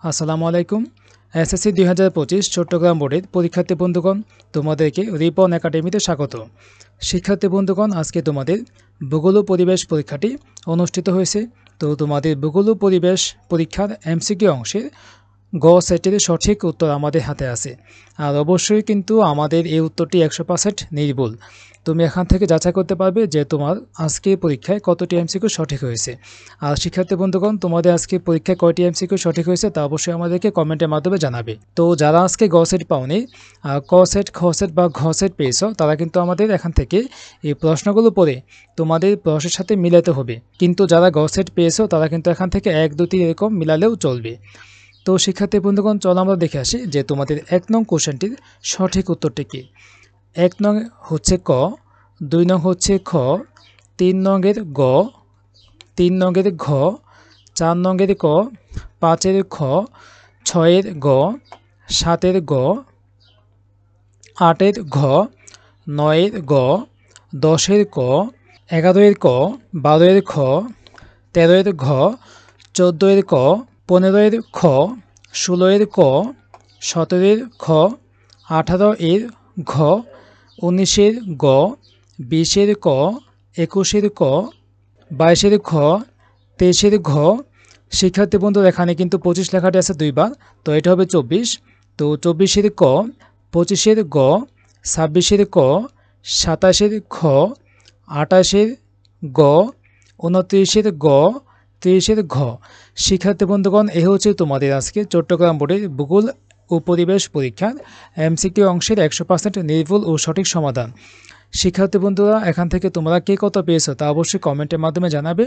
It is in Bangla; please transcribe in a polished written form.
আসসালামু আলাইকুম। এসএসসি ২০২৫ চট্টগ্রাম বোর্ডের পরীক্ষার্থী বন্ধুগণ, তোমাদেরকে রিপন একাডেমিতে স্বাগত। শিক্ষার্থী বন্ধুগণ, আজকে তোমাদের ভূগোল ও পরিবেশ পরীক্ষাটি অনুষ্ঠিত হয়েছে। তো তোমাদের ভূগোল ও পরিবেশ পরীক্ষার এমসিকিউ অংশের গ সেটের সঠিক উত্তর আমাদের হাতে আছে। আর অবশ্যই কিন্তু আমাদের এই উত্তরটি ১০০% নির্ভুল। তুমি এখান থেকে যাচাই করতে পারবে যে তোমার আজকে পরীক্ষায় কতটি এমসিকিউ সঠিক হয়েছে। আর শিক্ষার্থী বন্ধুগণ, তোমাদের আজকে পরীক্ষায় কয়টি এমসিকিউ সঠিক হয়েছে তা অবশ্যই আমাদেরকে কমেন্টের মাধ্যমে জানাবে। তো যারা আজকে গ সেট পাওনি, ক সেট, খ সেট বা ঘ সেট পেয়েছো, তারা কিন্তু আমাদের এখান থেকে এই প্রশ্নগুলো পড়ে তোমাদের প্রশ্নের সাথে মিলাতে হবে। কিন্তু যারা গ সেট পেয়েছো তারা কিন্তু এখান থেকে ১, ২, ৩ এরকম মিলালেও চলবে। তো শিক্ষার্থী বন্ধুগণ, চলো আমরা দেখে আসি যে তোমাদের ১ নং কোশ্চেনটির সঠিক উত্তরটি কী। ১ নং হচ্ছে ক, ২ নং হচ্ছে খ, ৩ নংয়ের গ, ৩ নংয়ের ঘ, ৪ নংয়ের ক, ৫-এর খ, ৬-এর গ, ৭-এর গ, ৮-এর ঘ, ৯-এর গ, ১০-এর ক, ১১-এর ক, ১২-এর খ, ১৩-এর ঘ, ১৪-এর ক, ১৫-এর খ, ১৬-এর ক, ১৭-এর খ, ১৮-এর ঘ, ১৯-এর গ, ২০-এর ক, ২১-এর ক, ২২-এর খ, ২৩-এর ঘ। শিক্ষার্থী বন্ধুরা, এখানে কিন্তু ২৫ লেখাটি আছে দুইবার, তো এটা হবে ২৪। তো ২৪-এর ক, ২৫-এর গ, ২৬-এর ক, ২৭-এর খ, ২৮-এর গ, ২৯-এর গ, ৩০-এর ঘ। শিক্ষার্থী বন্ধুগণ, এ হচ্ছে তোমাদের আজকে চট্টগ্রাম বোর্ডের ভূগোল ও পরিবেশ পরীক্ষার এমসিকিউ অংশের ১০০% নির্ভুল ও সঠিক সমাধান। শিক্ষার্থী বন্ধুরা, এখান থেকে তোমরা কে কত পেয়েছো তা অবশ্যই কমেন্টের মাধ্যমে জানাবে।